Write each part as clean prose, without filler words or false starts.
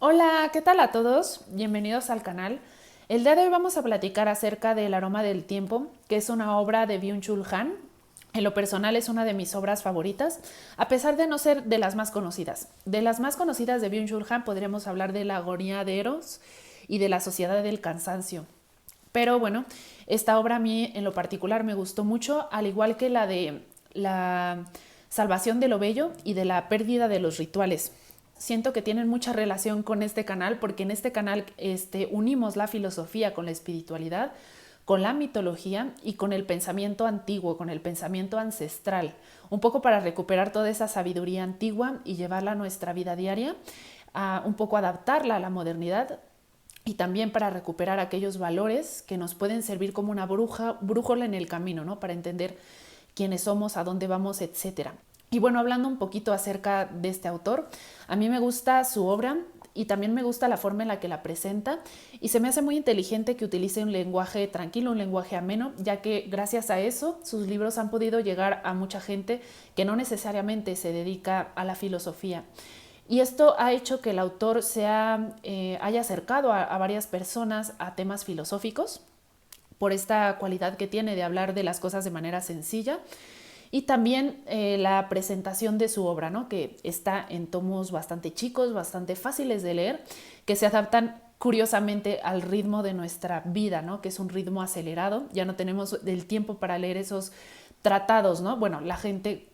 Hola, ¿qué tal a todos? Bienvenidos al canal. El día de hoy vamos a platicar acerca del aroma del tiempo, que es una obra de Byung-Chul Han. En lo personal es una de mis obras favoritas, a pesar de no ser de las más conocidas. De las más conocidas de Byung-Chul Han podríamos hablar de La agonía de Eros y de La sociedad del cansancio. Pero bueno, esta obra a mí en lo particular me gustó mucho, al igual que la de La salvación de lo bello y de la pérdida de los rituales. Siento que tienen mucha relación con este canal porque en este canal unimos la filosofía con la espiritualidad, con la mitología y con el pensamiento antiguo, con el pensamiento ancestral, un poco para recuperar toda esa sabiduría antigua y llevarla a nuestra vida diaria, un poco adaptarla a la modernidad y también para recuperar aquellos valores que nos pueden servir como una brújula en el camino, ¿no? Para entender quiénes somos, a dónde vamos, etcétera. Y bueno, hablando un poquito acerca de este autor, a mí me gusta su obra y también me gusta la forma en la que la presenta y se me hace muy inteligente que utilice un lenguaje tranquilo, un lenguaje ameno, ya que gracias a eso sus libros han podido llegar a mucha gente que no necesariamente se dedica a la filosofía. Y esto ha hecho que el autor haya acercado a varias personas a temas filosóficos por esta cualidad que tiene de hablar de las cosas de manera sencilla y también la presentación de su obra, ¿no? Que está en tomos bastante chicos, bastante fáciles de leer, que se adaptan curiosamente al ritmo de nuestra vida, ¿no? Que es un ritmo acelerado, ya no tenemos el tiempo para leer esos tratados, ¿no? Bueno, la gente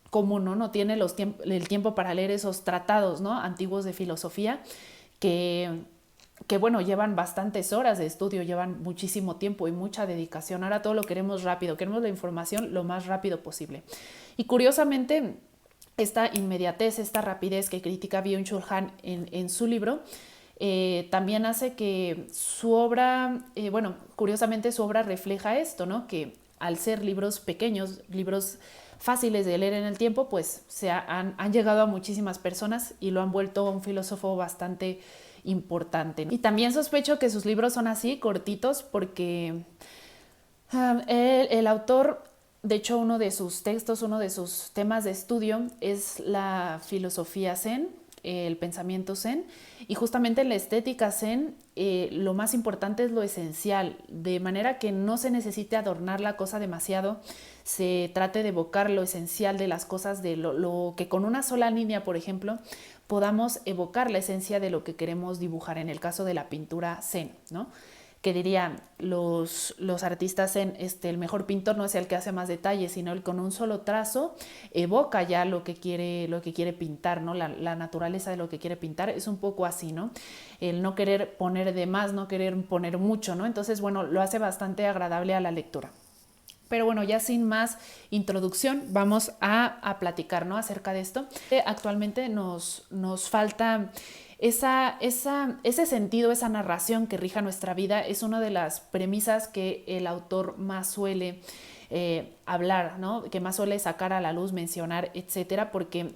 común, ¿no? No tiene el tiempo para leer esos tratados, ¿no? Antiguos de filosofía que, que, bueno, llevan bastantes horas de estudio, llevan muchísimo tiempo y mucha dedicación. Ahora todo lo queremos rápido, queremos la información lo más rápido posible. Y curiosamente, esta inmediatez, esta rapidez que critica Byung-Chul Han en su libro, también hace que su obra, curiosamente su obra refleja esto, ¿no? Que al ser libros pequeños, libros fáciles de leer en el tiempo, pues han llegado a muchísimas personas y lo han vuelto un filósofo bastante importante. Y también sospecho que sus libros son así, cortitos, porque el autor, de hecho, uno de sus textos, uno de sus temas de estudio es la filosofía zen, el pensamiento zen, y justamente en la estética zen lo más importante es lo esencial, de manera que no se necesite adornar la cosa demasiado, se trate de evocar lo esencial de las cosas, de lo que con una sola línea, por ejemplo, podamos evocar la esencia de lo que queremos dibujar, en el caso de la pintura zen, ¿no? Que dirían los artistas en el mejor pintor no es el que hace más detalles, sino el con un solo trazo evoca ya lo que quiere pintar, ¿no? La naturaleza de lo que quiere pintar es un poco así, ¿no? El no querer poner de más, no querer poner mucho, ¿no? Entonces, bueno, lo hace bastante agradable a la lectura. Pero bueno, ya sin más introducción, vamos a platicar, ¿no? Acerca de esto. Actualmente nos falta ese sentido, esa narración que rija nuestra vida. Es una de las premisas que el autor más suele hablar, ¿no? Que más suele sacar a la luz, mencionar, etcétera, porque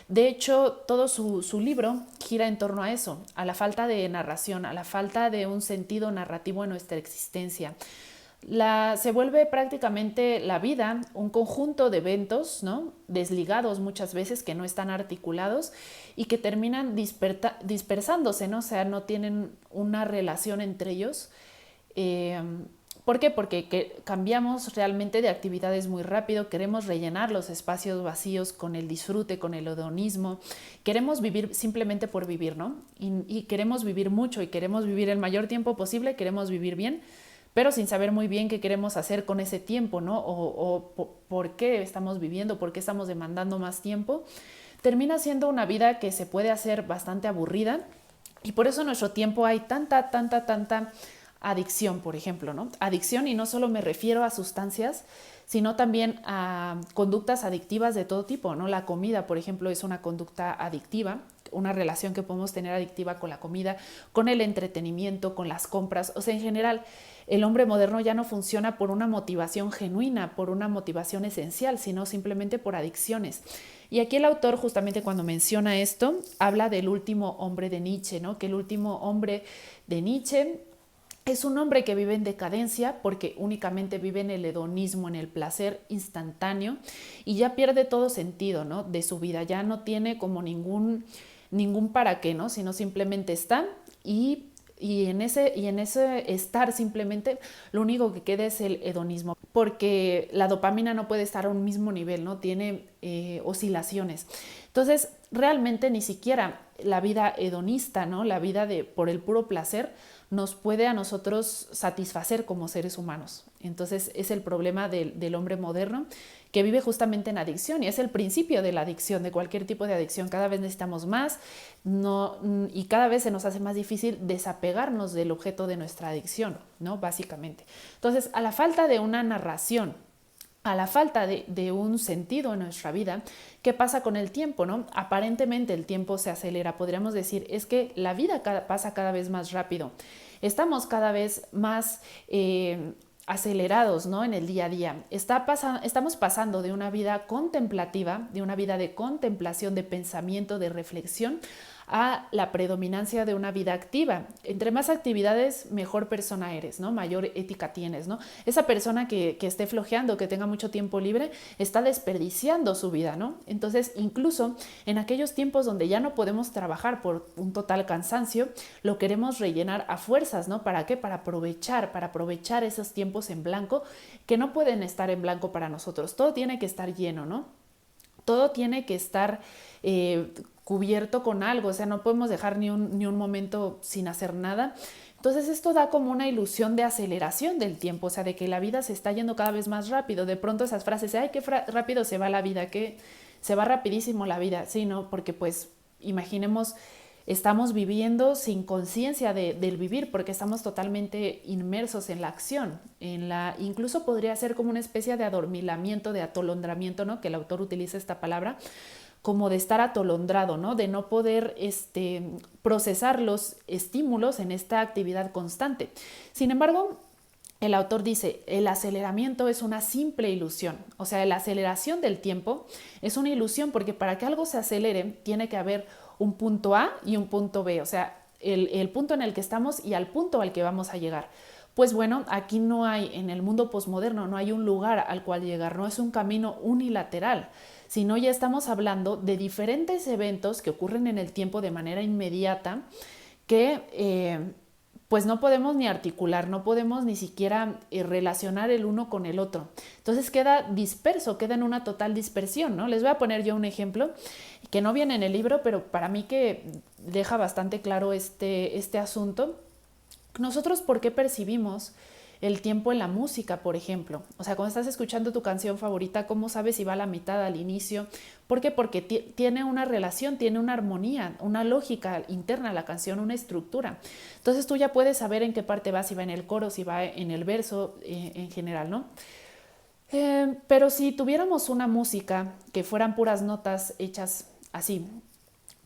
de hecho todo su libro gira en torno a eso, a la falta de narración, a la falta de un sentido narrativo en nuestra existencia. Se vuelve prácticamente la vida un conjunto de eventos, ¿no? Desligados muchas veces, que no están articulados y que terminan dispersándose, ¿no? O sea, no tienen una relación entre ellos. Eh, ¿Por qué? Porque cambiamos realmente de actividades muy rápido, queremos rellenar los espacios vacíos con el disfrute, con el hedonismo, queremos vivir simplemente por vivir, ¿no? Y queremos vivir mucho y queremos vivir el mayor tiempo posible, queremos vivir bien, pero sin saber muy bien qué queremos hacer con ese tiempo, ¿no? O por qué estamos viviendo, por qué estamos demandando más tiempo. Termina siendo una vida que se puede hacer bastante aburrida y por eso en nuestro tiempo hay tanta adicción, por ejemplo, ¿no? Adicción, y no solo me refiero a sustancias, sino también a conductas adictivas de todo tipo, ¿no? La comida, por ejemplo, es una conducta adictiva, una relación que podemos tener adictiva con la comida, con el entretenimiento, con las compras, o sea, en general, el hombre moderno ya no funciona por una motivación genuina, por una motivación esencial, sino simplemente por adicciones. Y aquí el autor, justamente cuando menciona esto, habla del último hombre de Nietzsche, ¿no? Que el último hombre de Nietzsche es un hombre que vive en decadencia porque únicamente vive en el hedonismo, en el placer instantáneo, y ya pierde todo sentido, ¿no? De su vida, ya no tiene como ningún para qué, ¿no? Sino simplemente está y en ese estar simplemente lo único que queda es el hedonismo, porque la dopamina no puede estar a un mismo nivel, ¿no? Tiene oscilaciones. Entonces, realmente ni siquiera la vida hedonista, ¿no? La vida por el puro placer nos puede a nosotros satisfacer como seres humanos. Entonces, es el problema del hombre moderno que vive justamente en adicción, y es el principio de la adicción, de cualquier tipo de adicción. Cada vez necesitamos más, y cada vez se nos hace más difícil desapegarnos del objeto de nuestra adicción, ¿no? Básicamente. Entonces, a la falta de una narración, a la falta de un sentido en nuestra vida, ¿qué pasa con el tiempo, no? Aparentemente el tiempo se acelera. Podríamos decir, es que la vida pasa cada vez más rápido. Estamos cada vez más acelerados, ¿no? En el día a día. Estamos pasando de una vida contemplativa, de una vida de contemplación, de pensamiento, de reflexión, a la predominancia de una vida activa. Entre más actividades, mejor persona eres, ¿no? Mayor ética tienes, ¿no? Esa persona que esté flojeando, que tenga mucho tiempo libre, está desperdiciando su vida, ¿no? Entonces, incluso en aquellos tiempos donde ya no podemos trabajar por un total cansancio, lo queremos rellenar a fuerzas, ¿no? ¿Para qué? Para aprovechar esos tiempos en blanco que no pueden estar en blanco para nosotros. Todo tiene que estar lleno, ¿no? Todo tiene que estar cubierto con algo, o sea, no podemos dejar ni un momento sin hacer nada. Entonces esto da como una ilusión de aceleración del tiempo, o sea, de que la vida se está yendo cada vez más rápido. De pronto esas frases, ay, qué rápido se va la vida, que se va rapidísimo la vida, sí, ¿no? Porque pues imaginemos, estamos viviendo sin conciencia del vivir, porque estamos totalmente inmersos en la acción, incluso podría ser como una especie de adormilamiento, de atolondramiento, ¿no? Que el autor utiliza esta palabra, como de estar atolondrado, ¿no? De no poder procesar los estímulos en esta actividad constante. Sin embargo, el autor dice, el aceleramiento es una simple ilusión. O sea, la aceleración del tiempo es una ilusión, porque para que algo se acelere tiene que haber un punto A y un punto B. O sea, el punto en el que estamos y al punto al que vamos a llegar. Pues bueno, aquí no hay, en el mundo posmoderno, no hay un lugar al cual llegar, no es un camino unilateral, sino ya estamos hablando de diferentes eventos que ocurren en el tiempo de manera inmediata, que pues no podemos ni articular, no podemos ni siquiera relacionar el uno con el otro. Entonces queda disperso, queda en una total dispersión, ¿no? Les voy a poner yo un ejemplo que no viene en el libro, pero para mí que deja bastante claro este asunto. Nosotros, ¿por qué percibimos el tiempo en la música, por ejemplo? O sea, cuando estás escuchando tu canción favorita, ¿cómo sabes si va a la mitad, al inicio? ¿Por qué? Porque tiene una relación, tiene una armonía, una lógica interna la canción, una estructura. Entonces tú ya puedes saber en qué parte va, si va en el coro, si va en el verso, en general, ¿no? Pero si tuviéramos una música que fueran puras notas hechas así,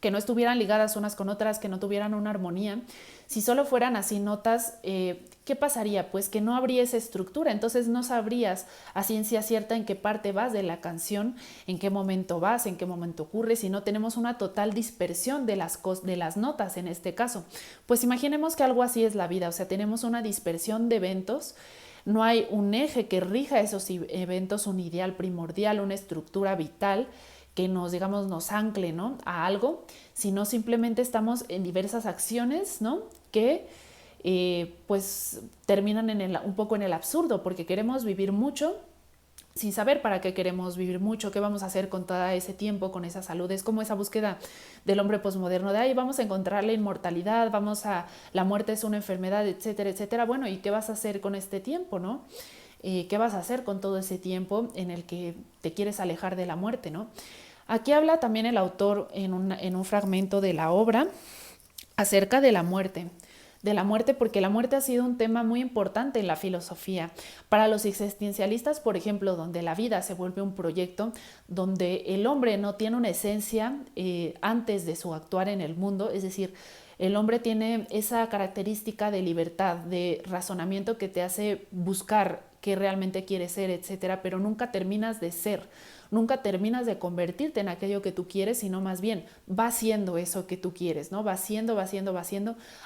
que no estuvieran ligadas unas con otras, que no tuvieran una armonía, si solo fueran así notas, ¿qué pasaría? Pues que no habría esa estructura, entonces no sabrías a ciencia cierta en qué parte vas de la canción, en qué momento vas, en qué momento ocurre, si no tenemos una total dispersión de las notas en este caso. Pues imaginemos que algo así es la vida, o sea, tenemos una dispersión de eventos, no hay un eje que rija esos eventos, un ideal primordial, una estructura vital que nos ancle, ¿no? A algo, sino simplemente estamos en diversas acciones, ¿no? Que pues terminan un poco en el absurdo, porque queremos vivir mucho sin saber para qué queremos vivir mucho, qué vamos a hacer con todo ese tiempo, con esa salud. Es como esa búsqueda del hombre posmoderno de ahí vamos a encontrar la inmortalidad, la muerte es una enfermedad, etcétera, etcétera. Bueno, ¿y qué vas a hacer con este tiempo, no? ¿Qué vas a hacer con todo ese tiempo en el que te quieres alejar de la muerte, no? Aquí habla también el autor en un fragmento de la obra acerca de la muerte, porque la muerte ha sido un tema muy importante en la filosofía. Para los existencialistas, por ejemplo, donde la vida se vuelve un proyecto, donde el hombre no tiene una esencia antes de su actuar en el mundo, es decir, el hombre tiene esa característica de libertad, de razonamiento que te hace buscar qué realmente quieres ser, etcétera, pero nunca terminas de ser. nunca terminas de convertirte en aquello que tú quieres, sino más bien va siendo eso que tú quieres, ¿no? Va siendo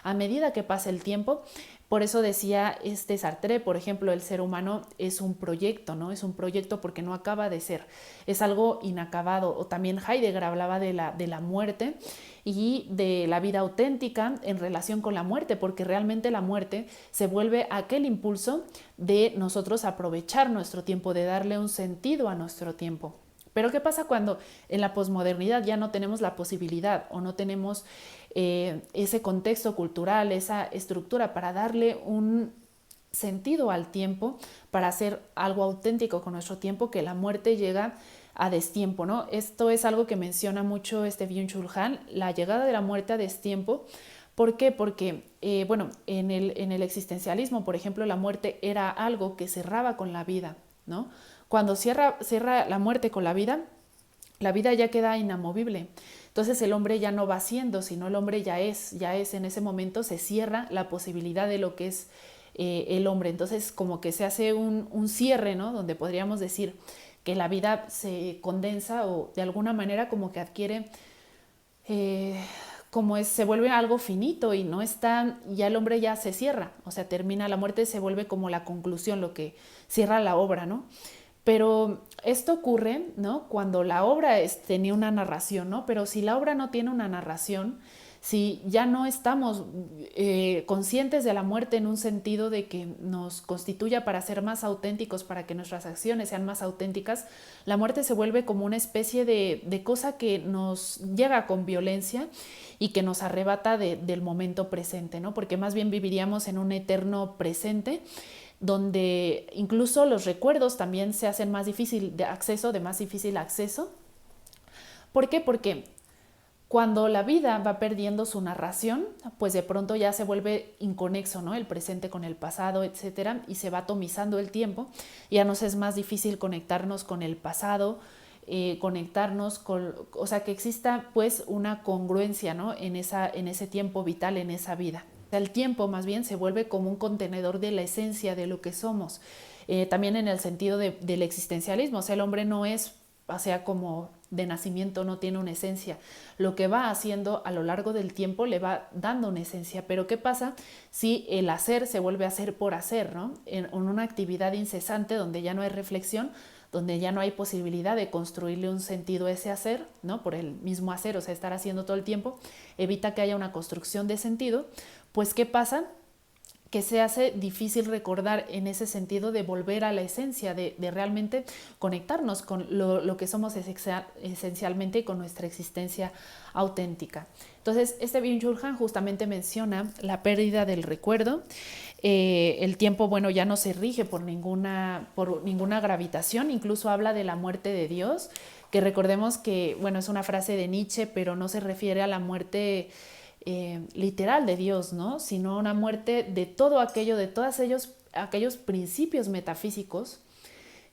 a medida que pasa el tiempo. Por eso decía Sartre, por ejemplo, el ser humano es un proyecto, ¿no? Es un proyecto porque no acaba de ser, es algo inacabado. O también Heidegger hablaba de la muerte y de la vida auténtica en relación con la muerte, porque realmente la muerte se vuelve aquel impulso de nosotros aprovechar nuestro tiempo, de darle un sentido a nuestro tiempo. Pero ¿qué pasa cuando en la posmodernidad ya no tenemos la posibilidad o no tenemos ese contexto cultural, esa estructura para darle un sentido al tiempo, para hacer algo auténtico con nuestro tiempo, que la muerte llega a destiempo, ¿no? Esto es algo que menciona mucho Byung-Chul Han, la llegada de la muerte a destiempo. ¿Por qué? Porque, bueno, en el existencialismo, por ejemplo, la muerte era algo que cerraba con la vida, ¿no? Cuando cierra la muerte con la vida ya queda inamovible. Entonces el hombre ya no va siendo, sino el hombre ya es en ese momento se cierra la posibilidad de lo que es el hombre. Entonces como que se hace un cierre, ¿no? Donde podríamos decir que la vida se condensa o de alguna manera como que adquiere, se vuelve algo finito y no está, ya el hombre ya se cierra, o sea, termina, la muerte se vuelve como la conclusión, lo que cierra la obra, ¿no? Pero esto ocurre, ¿no? Cuando la obra tenía una narración, ¿no? Pero si la obra no tiene una narración, si ya no estamos conscientes de la muerte en un sentido de que nos constituya para ser más auténticos, para que nuestras acciones sean más auténticas, la muerte se vuelve como una especie de cosa que nos llega con violencia y que nos arrebata del momento presente, ¿no? Porque más bien viviríamos en un eterno presente donde incluso los recuerdos también se hacen más difícil de más difícil acceso. ¿Por qué? Porque cuando la vida va perdiendo su narración, pues de pronto ya se vuelve inconexo, ¿no? El presente con el pasado, etcétera, y se va atomizando el tiempo. Ya nos es más difícil conectarnos con el pasado, conectarnos con, o sea, que exista pues una congruencia, ¿no? En ese tiempo vital, en esa vida. El tiempo más bien se vuelve como un contenedor de la esencia de lo que somos. También en el sentido del existencialismo, o sea, el hombre no es, o sea, como de nacimiento no tiene una esencia. Lo que va haciendo a lo largo del tiempo le va dando una esencia. Pero ¿qué pasa si el hacer se vuelve a hacer por hacer, ¿no? En una actividad incesante donde ya no hay reflexión, donde ya no hay posibilidad de construirle un sentido a ese hacer, ¿no? Por el mismo hacer, o sea, estar haciendo todo el tiempo, evita que haya una construcción de sentido. Pues ¿qué pasa? Que se hace difícil recordar en ese sentido de volver a la esencia, de realmente conectarnos con lo que somos esencialmente y con nuestra existencia auténtica. Entonces, Byung-Chul Han justamente menciona la pérdida del recuerdo. El tiempo, bueno, ya no se rige por ninguna gravitación, incluso habla de la muerte de Dios, que recordemos que, bueno, es una frase de Nietzsche, pero no se refiere a la muerte literal de Dios, ¿no? Sino una muerte de todo aquello, de todos aquellos principios metafísicos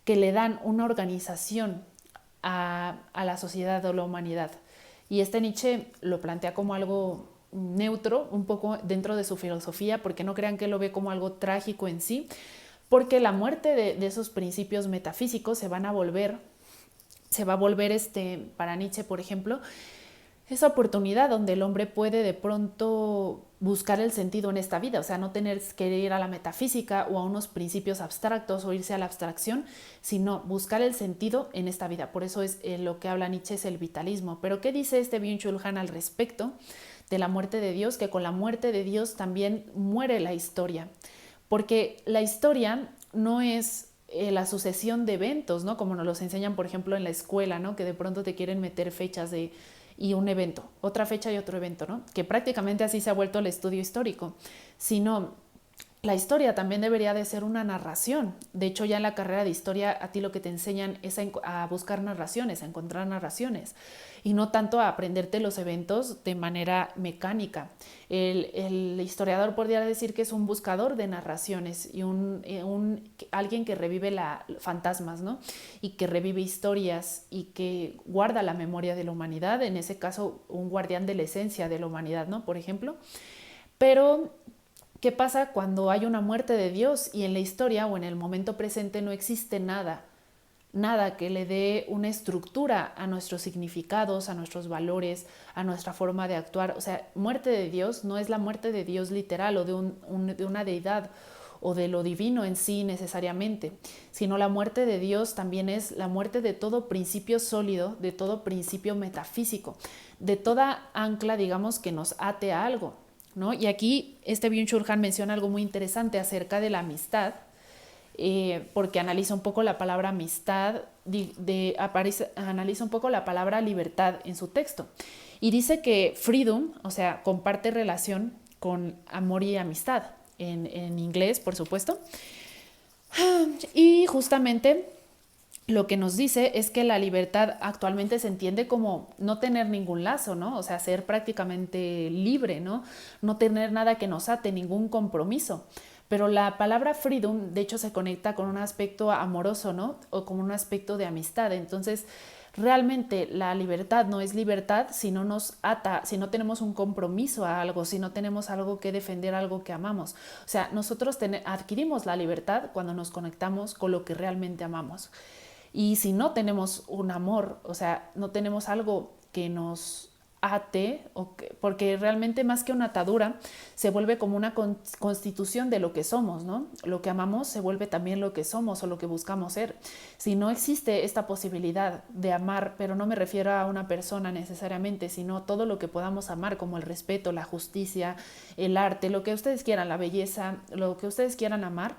que le dan una organización a la sociedad o la humanidad. Y Nietzsche lo plantea como algo neutro, un poco dentro de su filosofía, porque no crean que lo ve como algo trágico en sí, porque la muerte de esos principios metafísicos se va a volver, para Nietzsche, por ejemplo, esa oportunidad donde el hombre puede de pronto buscar el sentido en esta vida, o sea, no tener que ir a la metafísica o a unos principios abstractos o irse a la abstracción, sino buscar el sentido en esta vida. Por eso es lo que habla Nietzsche, es el vitalismo. Pero ¿qué dice Byung-Chul Han al respecto de la muerte de Dios? Que con la muerte de Dios también muere la historia, porque la historia no es la sucesión de eventos, ¿no? Como nos los enseñan, por ejemplo, en la escuela, ¿no? Que de pronto te quieren meter fechas y un evento, otra fecha y otro evento, ¿no? Que prácticamente así se ha vuelto el estudio histórico, sino la historia también debería de ser una narración. De hecho, ya en la carrera de historia a ti lo que te enseñan es a buscar narraciones, a encontrar narraciones y no tanto a aprenderte los eventos de manera mecánica. El historiador podría decir que es un buscador de narraciones y alguien que revive fantasmas, ¿no? Y que revive historias y que guarda la memoria de la humanidad, en ese caso un guardián de la esencia de la humanidad, ¿no? Por ejemplo. Pero ¿qué pasa cuando hay una muerte de Dios y en la historia o en el momento presente no existe nada? nada que le dé una estructura a nuestros significados, a nuestros valores, a nuestra forma de actuar. O sea, muerte de Dios no es la muerte de Dios literal o de una deidad o de lo divino en sí necesariamente, sino la muerte de Dios también es la muerte de todo principio sólido, de todo principio metafísico, de toda ancla, digamos, que nos ate a algo, ¿no? Y aquí este Byung-Chul Han menciona algo muy interesante acerca de la amistad, porque analiza un poco la palabra amistad, analiza un poco la palabra libertad en su texto. Y dice que freedom, o sea, comparte relación con amor y amistad, en inglés, por supuesto. Y justamente lo que nos dice es que la libertad actualmente se entiende como no tener ningún lazo, ¿no? O sea, ser prácticamente libre, ¿no? No tener nada que nos ate, ningún compromiso. Pero la palabra freedom, de hecho, se conecta con un aspecto amoroso, ¿no? O con un aspecto de amistad. Entonces, realmente la libertad no es libertad si no nos ata, si no tenemos un compromiso a algo, si no tenemos algo que defender, algo que amamos. O sea, nosotros adquirimos la libertad cuando nos conectamos con lo que realmente amamos. Y si no tenemos un amor, o sea, no tenemos algo que nos ate, porque realmente más que una atadura, se vuelve como una constitución de lo que somos, ¿no? Lo que amamos se vuelve también lo que somos o lo que buscamos ser. Si no existe esta posibilidad de amar, pero no me refiero a una persona necesariamente, sino todo lo que podamos amar, como el respeto, la justicia, el arte, lo que ustedes quieran, la belleza, lo que ustedes quieran amar,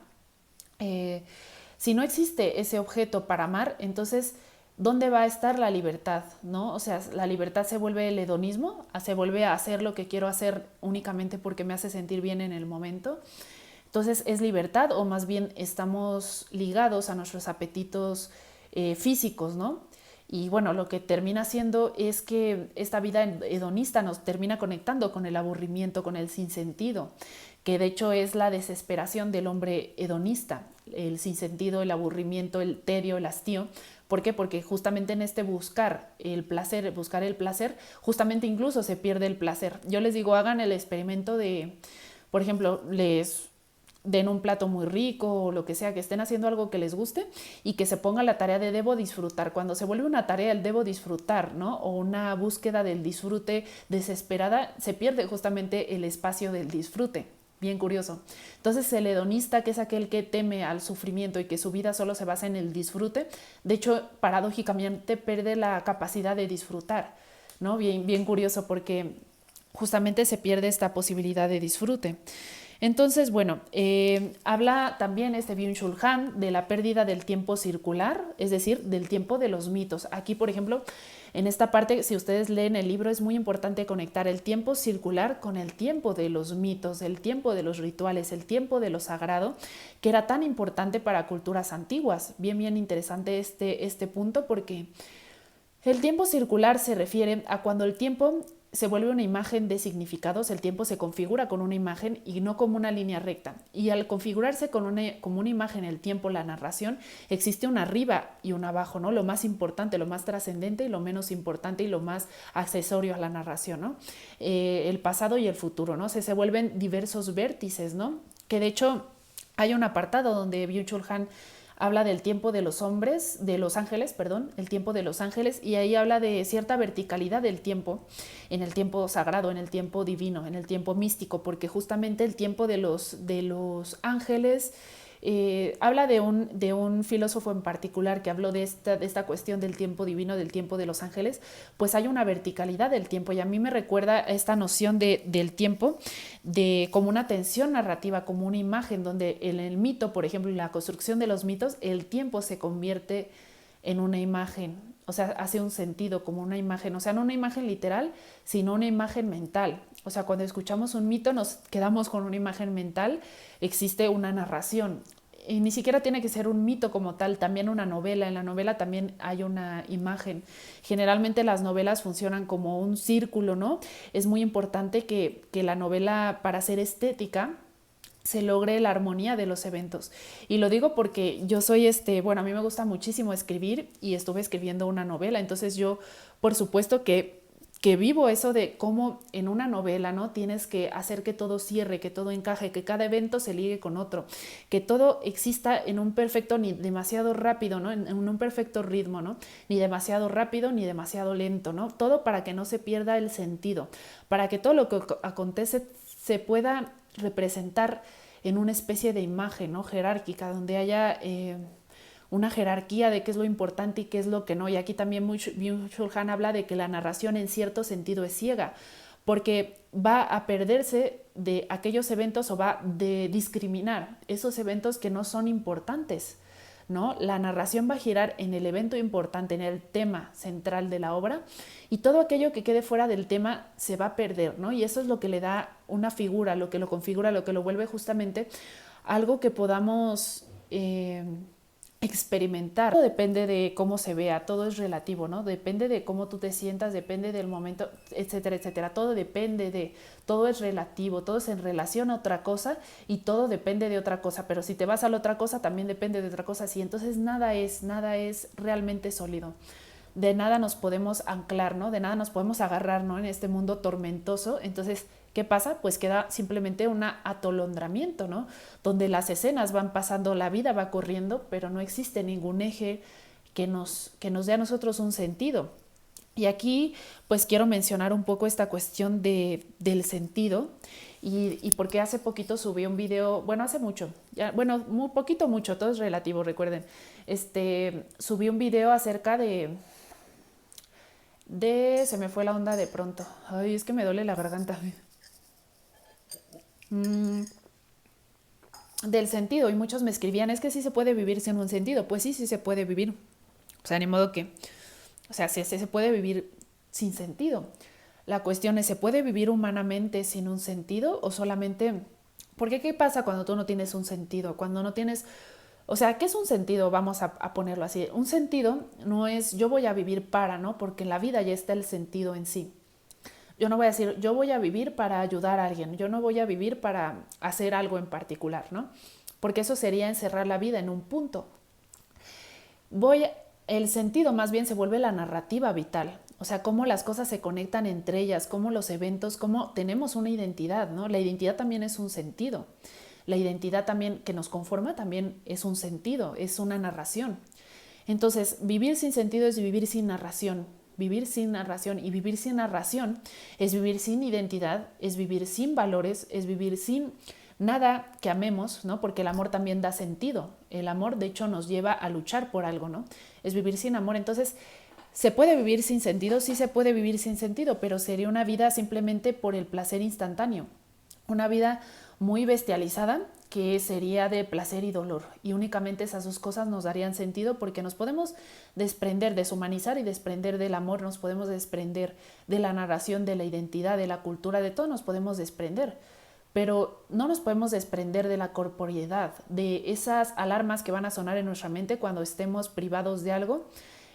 si no existe ese objeto para amar, entonces, ¿dónde va a estar la libertad? ¿No? O sea, la libertad se vuelve el hedonismo, se vuelve a hacer lo que quiero hacer únicamente porque me hace sentir bien en el momento. Entonces, ¿es libertad o más bien estamos ligados a nuestros apetitos físicos, ¿no? Y bueno, lo que termina siendo es que esta vida hedonista nos termina conectando con el aburrimiento, con el sinsentido, que de hecho es la desesperación del hombre hedonista, el sinsentido, el aburrimiento, el tedio, el hastío. ¿Por qué? Porque justamente en este buscar el placer, justamente incluso se pierde el placer. Yo les digo, hagan el experimento de, por ejemplo, les den un plato muy rico o lo que sea, que estén haciendo algo que les guste y que se ponga la tarea de debo disfrutar. Cuando se vuelve una tarea el debo disfrutar, ¿no? O una búsqueda del disfrute desesperada, se pierde justamente el espacio del disfrute. Bien curioso. Entonces el hedonista, que es aquel que teme al sufrimiento y que su vida solo se basa en el disfrute, de hecho, paradójicamente pierde la capacidad de disfrutar, ¿no? Bien curioso porque justamente se pierde esta posibilidad de disfrute. Entonces, bueno, habla también este Byung-Chul Han de la pérdida del tiempo circular, es decir, del tiempo de los mitos. Aquí, por ejemplo, en esta parte, si ustedes leen el libro, es muy importante conectar el tiempo circular con el tiempo de los mitos, el tiempo de los rituales, el tiempo de lo sagrado, que era tan importante para culturas antiguas. Bien interesante este punto porque el tiempo circular se refiere a cuando el tiempo se vuelve una imagen de significados, el tiempo se configura con una imagen y no como una línea recta. Y al configurarse como una imagen el tiempo, la narración, existe un arriba y un abajo, ¿no? Lo más importante, lo más trascendente y lo menos importante y lo más accesorio a la narración, ¿no? El pasado y el futuro, ¿no? Se vuelven diversos vértices, ¿no? Que de hecho hay un apartado donde Byung-Chul Han habla del tiempo de los hombres, de los ángeles, perdón, el tiempo de los ángeles, y ahí habla de cierta verticalidad del tiempo, en el tiempo sagrado, en el tiempo divino, en el tiempo místico, porque justamente el tiempo de los ángeles habla de un filósofo en particular que habló de esta cuestión del tiempo divino, del tiempo de los ángeles, pues hay una verticalidad del tiempo y a mí me recuerda esta noción del tiempo como una tensión narrativa, como una imagen donde en el mito, por ejemplo, en la construcción de los mitos, el tiempo se convierte en una imagen, o sea, hace un sentido como una imagen, o sea, no una imagen literal, sino una imagen mental. O sea, cuando escuchamos un mito nos quedamos con una imagen mental, existe una narración. Y ni siquiera tiene que ser un mito como tal, también una novela. En la novela también hay una imagen. Generalmente las novelas funcionan como un círculo, ¿no? Es muy importante que la novela, para ser estética, se logre la armonía de los eventos. Y lo digo porque yo soy bueno, a mí me gusta muchísimo escribir y estuve escribiendo una novela, entonces yo, por supuesto que que vivo eso de cómo en una novela, ¿no? Tienes que hacer que todo cierre, que todo encaje, que cada evento se ligue con otro, que todo exista en un perfecto, ni demasiado rápido, ¿no? En un perfecto ritmo, ¿no? Ni demasiado rápido, ni demasiado lento, ¿no? Todo para que no se pierda el sentido, para que todo lo que acontece se pueda representar en una especie de imagen, ¿no? Jerárquica, donde haya una jerarquía de qué es lo importante y qué es lo que no. Y aquí también Byung-Chul Han habla de que la narración en cierto sentido es ciega, porque va a perderse de aquellos eventos o va de discriminar esos eventos que no son importantes, ¿no? La narración va a girar en el evento importante, en el tema central de la obra, y todo aquello que quede fuera del tema se va a perder, ¿no? Y eso es lo que le da una figura, lo que lo configura, lo que lo vuelve justamente algo que podamos experimentar. Todo depende de cómo se vea, todo es relativo, ¿no? Depende de cómo tú te sientas, depende del momento, etcétera, etcétera. Todo depende de, todo es relativo, todo es en relación a otra cosa y todo depende de otra cosa. Pero si te vas a la otra cosa, también depende de otra cosa. Sí, entonces nada es realmente sólido. De nada nos podemos anclar, ¿no? De nada nos podemos agarrar, ¿no? En este mundo tormentoso. Entonces, ¿qué pasa? Pues queda simplemente un atolondramiento, ¿no? Donde las escenas van pasando, la vida va corriendo, pero no existe ningún eje que nos dé a nosotros un sentido. Y aquí pues quiero mencionar un poco esta cuestión del sentido y porque hace poquito subí un video, bueno, hace mucho, ya, bueno, muy poquito, mucho, todo es relativo, recuerden. Subí un video acerca se me fue la onda de pronto. Ay, es que me duele la garganta. Mm, del sentido, y muchos me escribían, es que sí se puede vivir sin un sentido. Pues sí, sí se puede vivir. O sea, ni modo que, o sea, sí, se puede vivir sin sentido. La cuestión es, ¿se puede vivir humanamente sin un sentido o solamente... Porque ¿qué pasa cuando tú no tienes un sentido? Cuando no tienes... O sea, ¿qué es un sentido? Vamos a ponerlo así. Un sentido no es yo voy a vivir para, ¿no? Porque en la vida ya está el sentido en sí. Yo no voy a decir, yo voy a vivir para ayudar a alguien, yo no voy a vivir para hacer algo en particular, ¿no? Porque eso sería encerrar la vida en un punto. El sentido más bien se vuelve la narrativa vital, o sea, cómo las cosas se conectan entre ellas, cómo los eventos, cómo tenemos una identidad, ¿no? La identidad también es un sentido. La identidad también que nos conforma también es un sentido, es una narración. Entonces, vivir sin sentido es vivir sin narración. Vivir sin narración y vivir sin narración es vivir sin identidad, es vivir sin valores, es vivir sin nada que amemos, ¿no? Porque el amor también da sentido. El amor, de hecho, nos lleva a luchar por algo, ¿no? Es vivir sin amor. Entonces, ¿se puede vivir sin sentido? Sí se puede vivir sin sentido, pero sería una vida simplemente por el placer instantáneo. Una vida muy bestializada que sería de placer y dolor. Y únicamente esas dos cosas nos darían sentido porque nos podemos desprender, deshumanizar y desprender del amor, nos podemos desprender de la narración, de la identidad, de la cultura, de todo nos podemos desprender. Pero no nos podemos desprender de la corporeidad, de esas alarmas que van a sonar en nuestra mente cuando estemos privados de algo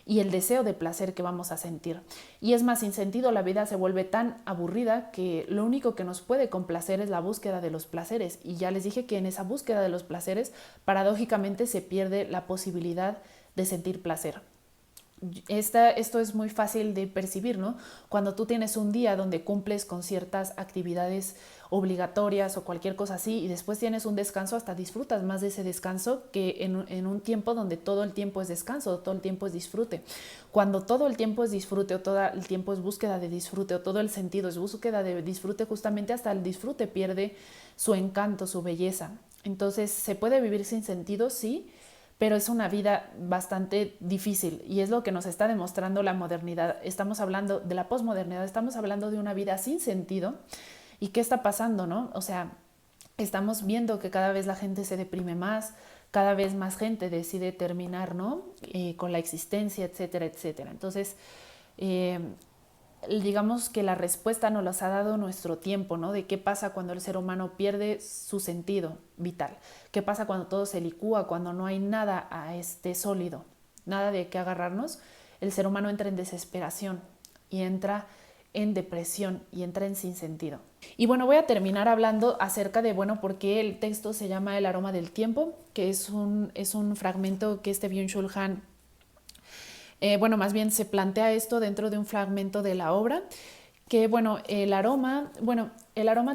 y el deseo de placer que vamos a sentir. Y es más, sin sentido la vida se vuelve tan aburrida que lo único que nos puede complacer es la búsqueda de los placeres. Y ya les dije que en esa búsqueda de los placeres, paradójicamente se pierde la posibilidad de sentir placer. Esto es muy fácil de percibir, ¿no? Cuando tú tienes un día donde cumples con ciertas actividades obligatorias o cualquier cosa así y después tienes un descanso, hasta disfrutas más de ese descanso que en un tiempo donde todo el tiempo es descanso, todo el tiempo es disfrute. Cuando todo el tiempo es disfrute o todo el tiempo es búsqueda de disfrute o todo el sentido es búsqueda de disfrute, justamente hasta el disfrute pierde su encanto, su belleza. Entonces, ¿se puede vivir sin sentido? Sí, pero es una vida bastante difícil y es lo que nos está demostrando la modernidad. Estamos hablando de la posmodernidad, estamos hablando de una vida sin sentido. ¿Y qué está pasando, no? O sea, estamos viendo que cada vez la gente se deprime más, cada vez más gente decide terminar, ¿no? Con la existencia, etcétera, etcétera. Entonces, digamos que la respuesta nos las ha dado nuestro tiempo, ¿no? De qué pasa cuando el ser humano pierde su sentido vital, qué pasa cuando todo se licúa, cuando no hay nada sólido, nada de qué agarrarnos. El ser humano entra en desesperación y entra en depresión y entra en sinsentido. Y bueno, voy a terminar hablando acerca de, bueno, por qué el texto se llama El aroma del tiempo, que es un fragmento que Byung-Chul Han Bueno, más bien se plantea esto dentro de un fragmento de la obra, que bueno, el aroma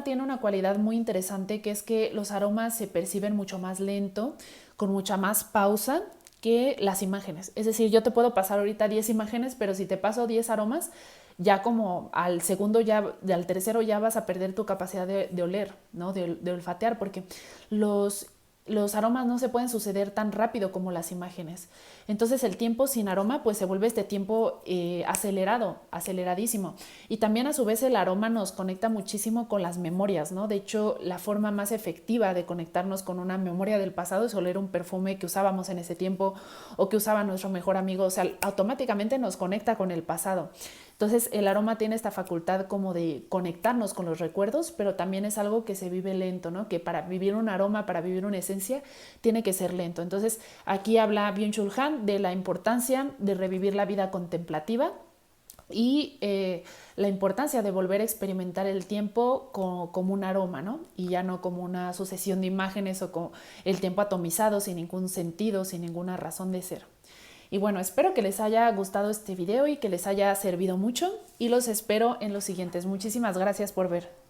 tiene una cualidad muy interesante, que es que los aromas se perciben mucho más lento, con mucha más pausa que las imágenes. Es decir, yo te puedo pasar ahorita 10 imágenes, pero si te paso 10 aromas, ya como al segundo, ya al tercero ya vas a perder tu capacidad de oler, ¿no? De olfatear, porque los los aromas no se pueden suceder tan rápido como las imágenes. Entonces el tiempo sin aroma pues se vuelve este tiempo acelerado, aceleradísimo. Y también a su vez el aroma nos conecta muchísimo con las memorias, ¿no? De hecho, la forma más efectiva de conectarnos con una memoria del pasado es oler un perfume que usábamos en ese tiempo o que usaba nuestro mejor amigo. O sea, automáticamente nos conecta con el pasado. Entonces el aroma tiene esta facultad como de conectarnos con los recuerdos, pero también es algo que se vive lento, ¿no? Que para vivir un aroma, para vivir una esencia, tiene que ser lento. Entonces aquí habla Byung-Chul Han de la importancia de revivir la vida contemplativa y la importancia de volver a experimentar el tiempo como un aroma, ¿no? Y ya no como una sucesión de imágenes o como el tiempo atomizado sin ningún sentido, sin ninguna razón de ser. Y bueno, espero que les haya gustado este video y que les haya servido mucho y los espero en los siguientes. Muchísimas gracias por ver.